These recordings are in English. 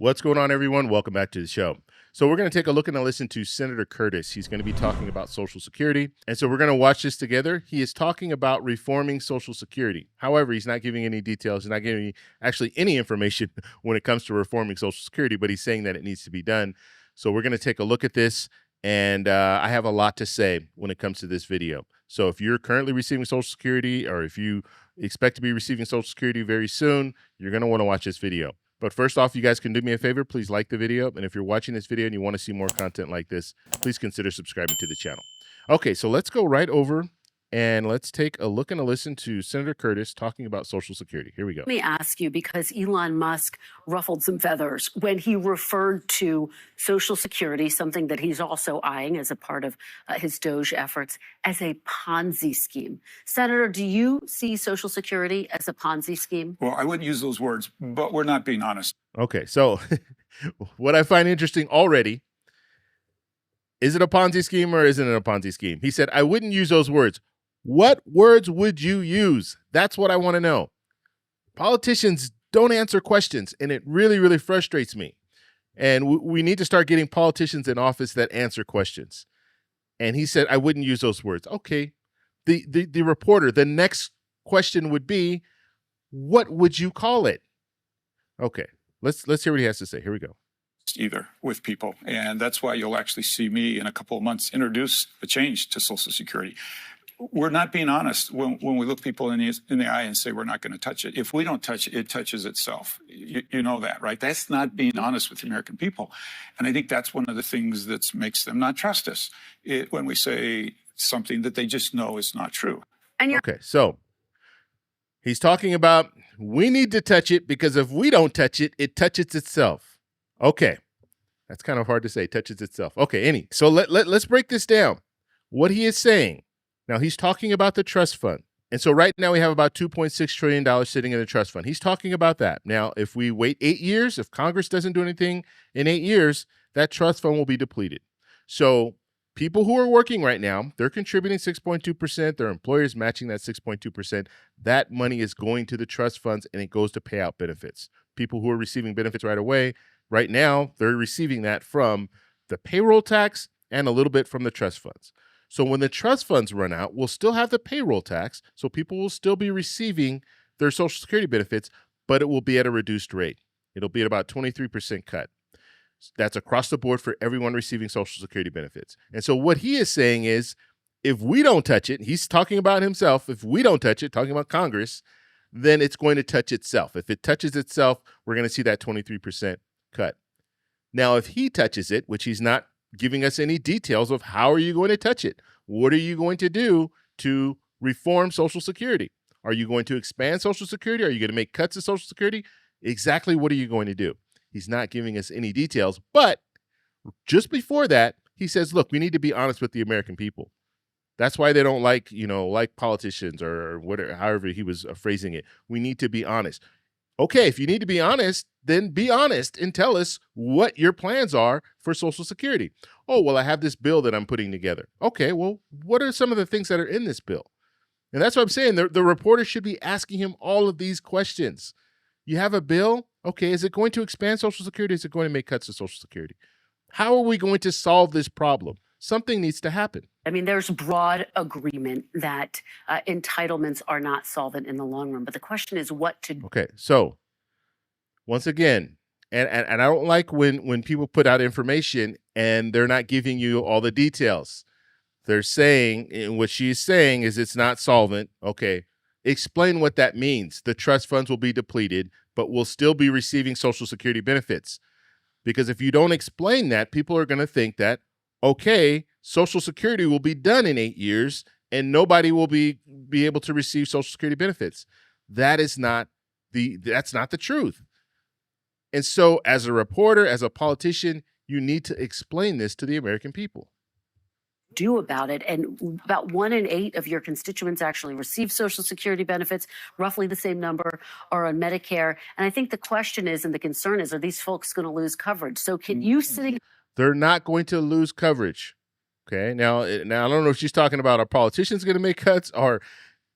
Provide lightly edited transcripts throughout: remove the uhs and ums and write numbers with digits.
What's going on, everyone? Welcome back to the show. So we're going to take a look and a listen to Senator Curtis. He's going to be talking about Social Security. And so we're going to watch this together. He is talking about reforming Social Security. However, he's not giving any details. He's not giving actually any information when it comes to reforming Social Security, but he's saying that it needs to be done. So we're going to take a look at this. And I have a lot to say when it comes to this video. So if you're currently receiving Social Security, or if you expect to be receiving Social Security very soon, you're going to want to watch this video. But first off, you guys can do me a favor. Please like the video. And if you're watching this video and you want to see more content like this, please consider subscribing to the channel. Okay, so let's go right over and let's take a look and a listen to Senator Curtis talking about Social Security. Here we go. Let me ask you, because Elon Musk ruffled some feathers when he referred to Social Security, something that he's also eyeing as a part of his Doge efforts, as a Ponzi scheme. Senator, do you see Social Security as a Ponzi scheme? Well, I wouldn't use those words, but we're not being honest. Okay, so what I find interesting already, is it a Ponzi scheme or isn't it a Ponzi scheme? He said, I wouldn't use those words. What words would you use? That's what I want to know. Politicians don't answer questions, and it really, really frustrates me. And we need to start getting politicians in office that answer questions. And he said, I wouldn't use those words. Okay. The reporter, the next question would be, what would you call it? Okay. Let's hear what he has to say. Here we go. Either with people. And that's why you'll actually see me in a couple of months introduce a change to Social Security. We're not being honest when we look people in the eye and say we're not going to touch it. If we don't touch it, it touches itself. You know that, right? That's not being honest with the American people. And I think that's one of the things that makes them not trust us, when we say something that they just know is not true. Okay, so he's talking about we need to touch it because if we don't touch it, it touches itself. Okay, that's kind of hard to say, touches itself. Okay, so let's break this down. What he is saying. Now, he's talking about the trust fund. And so right now we have about $2.6 trillion sitting in the trust fund. He's talking about that. Now, if we wait 8 years, if Congress doesn't do anything in 8 years, that trust fund will be depleted. So people who are working right now, they're contributing 6.2%. Their employers matching that 6.2%. That money is going to the trust funds, and it goes to pay out benefits. People who are receiving benefits right away, right now, they're receiving that from the payroll tax and a little bit from the trust funds. So when the trust funds run out, we'll still have the payroll tax, so people will still be receiving their Social Security benefits, but it will be at a reduced rate. It'll be at about 23% cut. That's across the board for everyone receiving Social Security benefits. And so what he is saying is, if we don't touch it, he's talking about himself, if we don't touch it, talking about Congress, then it's going to touch itself. If it touches itself, we're going to see that 23% cut. Now, if he touches it, which he's not giving us any details of how are you going to touch it? What are you going to do to reform Social Security? Are you going to expand Social Security? Are you going to make cuts to Social Security? Exactly what are you going to do? He's not giving us any details, but just before that, he says, look, we need to be honest with the American people. That's why they don't like politicians or whatever, however he was phrasing it. We need to be honest. Okay, if you need to be honest, then be honest and tell us what your plans are for Social Security. Oh, well, I have this bill that I'm putting together. Okay, well, what are some of the things that are in this bill? And that's what I'm saying. The reporter should be asking him all of these questions. You have a bill? Okay, is it going to expand Social Security? Is it going to make cuts to Social Security? How are we going to solve this problem? Something needs to happen. I mean, there's broad agreement that entitlements are not solvent in the long run. But the question is what to do. Okay, so once again, and I don't like when people put out information and they're not giving you all the details. They're saying, and what she's saying is it's not solvent. Okay, explain what that means. The trust funds will be depleted, but we'll still be receiving Social Security benefits. Because if you don't explain that, people are going to think that, okay, Social Security will be done in 8 years and nobody will be able to receive Social Security benefits. That's not the truth. And so as a reporter, as a politician, you need to explain this to the American people. Do about it. And about 1 in 8 of your constituents actually receive Social Security benefits. Roughly the same number are on Medicare. And I think the question is, and the concern is, are these folks going to lose coverage? So can you They're not going to lose coverage. Okay. Now I don't know if she's talking about are politicians going to make cuts, or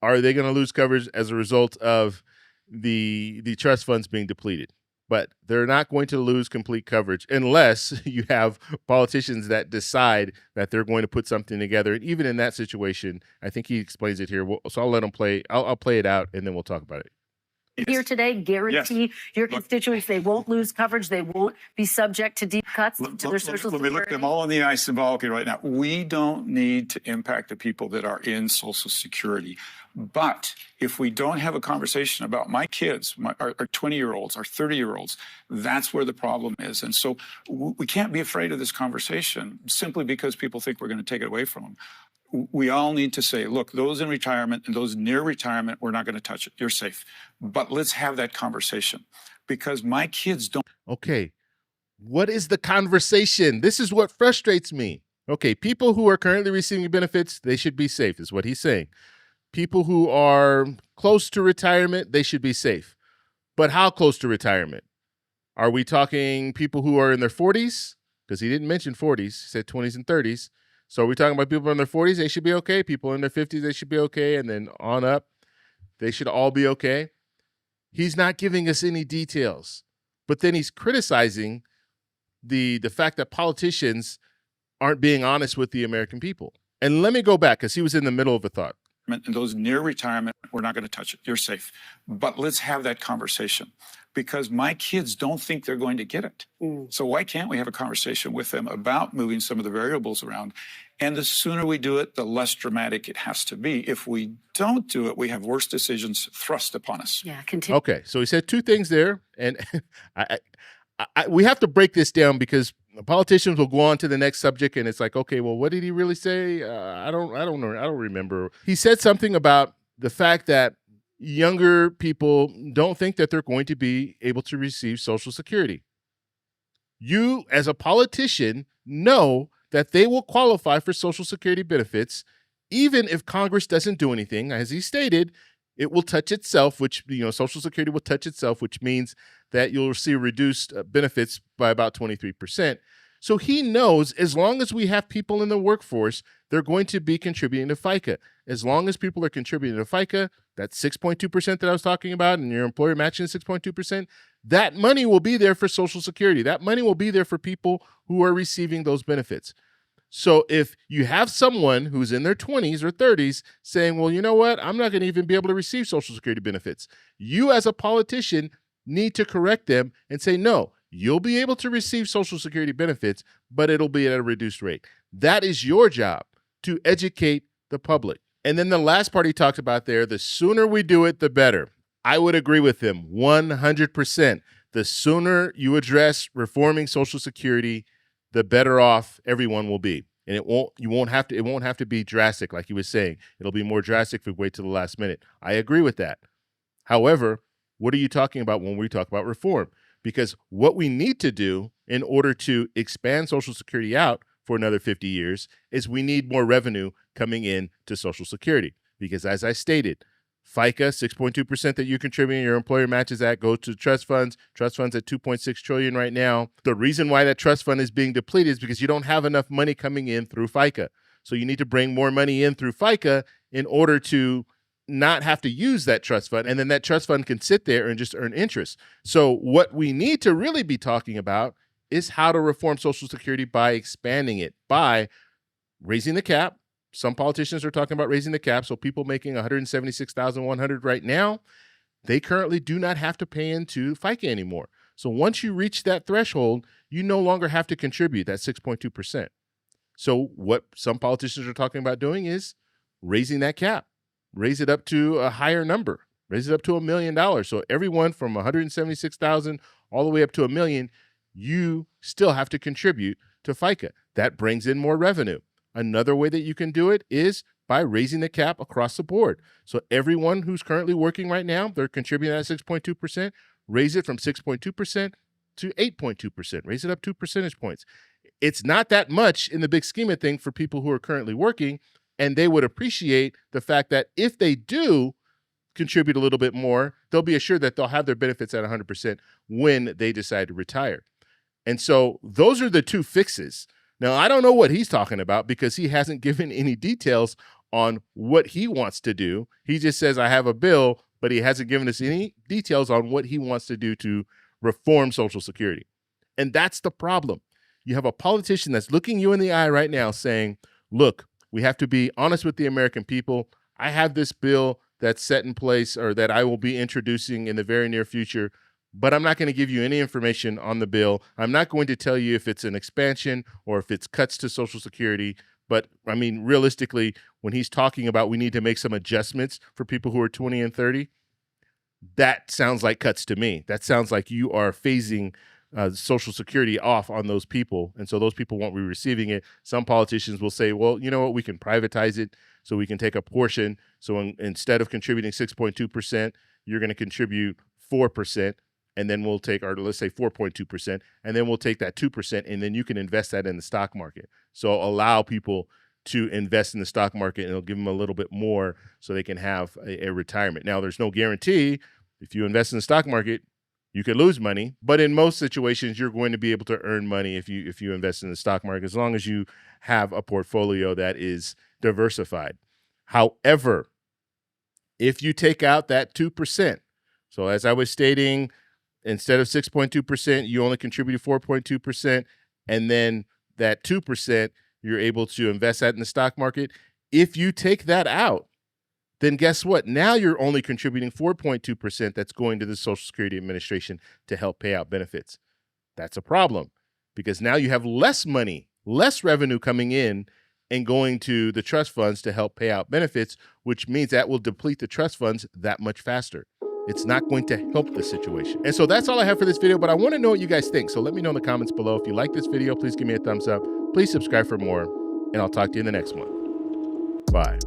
are they going to lose coverage as a result of the trust funds being depleted? but they're not going to lose complete coverage unless you have politicians that decide that they're going to put something together. And even in that situation, I think he explains it here. So I'll let him play. I'll play it out, and then we'll talk about it. Here today, guarantee your constituents they won't lose coverage, they won't be subject to deep cuts to their Social Security. Let me look them all in the eye symbolically right now. We don't need to impact the people that are in Social Security. But if we don't have a conversation about my kids, our 20-year-olds, our 30-year-olds, that's where the problem is. And so we can't be afraid of this conversation simply because people think we're going to take it away from them. We all need to say, look, those in retirement and those near retirement, we're not going to touch it. You're safe. But let's have that conversation because my kids don't. Okay. What is the conversation? This is what frustrates me. Okay. People who are currently receiving benefits, they should be safe, is what he's saying. People who are close to retirement, they should be safe. But how close to retirement? Are we talking people who are in their 40s? Because he didn't mention 40s. He said 20s and 30s. So are we talking about people in their 40s? They should be okay. People in their 50s, they should be okay. And then on up, they should all be okay. He's not giving us any details. But then he's criticizing the fact that politicians aren't being honest with the American people. And let me go back because he was in the middle of a thought. And those near retirement, we're not going to touch it. You're safe. But let's have that conversation because my kids don't think they're going to get it. So why can't we have a conversation with them about moving some of the variables around? And the sooner we do it, the less dramatic it has to be. If we don't do it, we have worse decisions thrust upon us. Yeah, continue. Okay, so he said two things there. And we have to break this down because politicians will go on to the next subject and it's like, okay, well, what did he really say? I don't know. I don't remember. He said something about the fact that younger people don't think that they're going to be able to receive Social Security. You, as a politician, know that they will qualify for Social Security benefits, even if Congress doesn't do anything. As he stated, it will touch itself, which, Social Security will touch itself, which means that you'll see reduced benefits by about 23%. So he knows as long as we have people in the workforce, they're going to be contributing to FICA. As long as people are contributing to FICA, that 6.2% that I was talking about, and your employer matching 6.2%, that money will be there for Social Security. That money will be there for people who are receiving those benefits. So if you have someone who's in their 20s or 30s saying, well, you know what, I'm not going to even be able to receive Social Security benefits, you as a politician need to correct them and say, no, you'll be able to receive Social Security benefits, but it'll be at a reduced rate. That is your job, to educate the public. And then the last part he talked about there, the sooner we do it, the better. I would agree with him 100%. The sooner you address reforming Social Security, the better off everyone will be. And it won't have to be drastic like he was saying. It'll be more drastic if we wait till the last minute. I agree with that. However, what are you talking about when we talk about reform? Because what we need to do in order to expand Social Security out for another 50 years is we need more revenue coming in to Social Security. Because as I stated, FICA, 6.2% that you're contributing, your employer matches that, goes to trust funds. Trust funds at $2.6 trillion right now. The reason why that trust fund is being depleted is because you don't have enough money coming in through FICA. So you need to bring more money in through FICA in order to not have to use that trust fund, and then that trust fund can sit there and just earn interest. So what we need to really be talking about is how to reform Social Security by expanding it, by raising the cap. Some politicians are talking about raising the cap, so people making $176,100 right now, they currently do not have to pay into FICA anymore. So once you reach that threshold, you no longer have to contribute that 6.2%. So what some politicians are talking about doing is raising that cap. Raise it up to a higher number. Raise it up to $1 million. So everyone from $176,000 all the way up to $1 million, you still have to contribute to FICA. That brings in more revenue. Another way that you can do it is by raising the cap across the board. So everyone who's currently working right now, they're contributing at 6.2%, raise it from 6.2% to 8.2%. Raise it up 2 percentage points. It's not that much in the big scheme of things for people who are currently working, and they would appreciate the fact that if they do contribute a little bit more, they'll be assured that they'll have their benefits at 100% when they decide to retire. And so those are the two fixes. Now, I don't know what he's talking about because he hasn't given any details on what he wants to do. He just says, I have a bill, but he hasn't given us any details on what he wants to do to reform Social Security. And that's the problem. You have a politician that's looking you in the eye right now saying, look, we have to be honest with the American people. I have this bill that's set in place, or that I will be introducing in the very near future, but I'm not going to give you any information on the bill. I'm not going to tell you if it's an expansion or if it's cuts to Social Security. But I mean, realistically, when he's talking about we need to make some adjustments for people who are 20 and 30, that sounds like cuts to me. That sounds like you are phasing Social Security off on those people. And so those people won't be receiving it. Some politicians will say, well, you know what, we can privatize it so we can take a portion. So instead of contributing 6.2%, you're going to contribute 4%. And then we'll take, or let's say 4.2%, and then we'll take that 2%, and then you can invest that in the stock market. So allow people to invest in the stock market, and it'll give them a little bit more so they can have a retirement. Now, there's no guarantee. If you invest in the stock market, you could lose money, but in most situations, you're going to be able to earn money if you invest in the stock market, as long as you have a portfolio that is diversified. However, if you take out that 2%, so as I was stating, instead of 6.2%, you only contributed 4.2%, and then that 2%, you're able to invest that in the stock market. If you take that out, then guess what? Now you're only contributing 4.2% that's going to the Social Security Administration to help pay out benefits. That's a problem, because now you have less money, less revenue coming in and going to the trust funds to help pay out benefits, which means that will deplete the trust funds that much faster. It's not going to help the situation. And so that's all I have for this video, but I want to know what you guys think. So let me know in the comments below. If you like this video, please give me a thumbs up. Please subscribe for more, and I'll talk to you in the next one. Bye.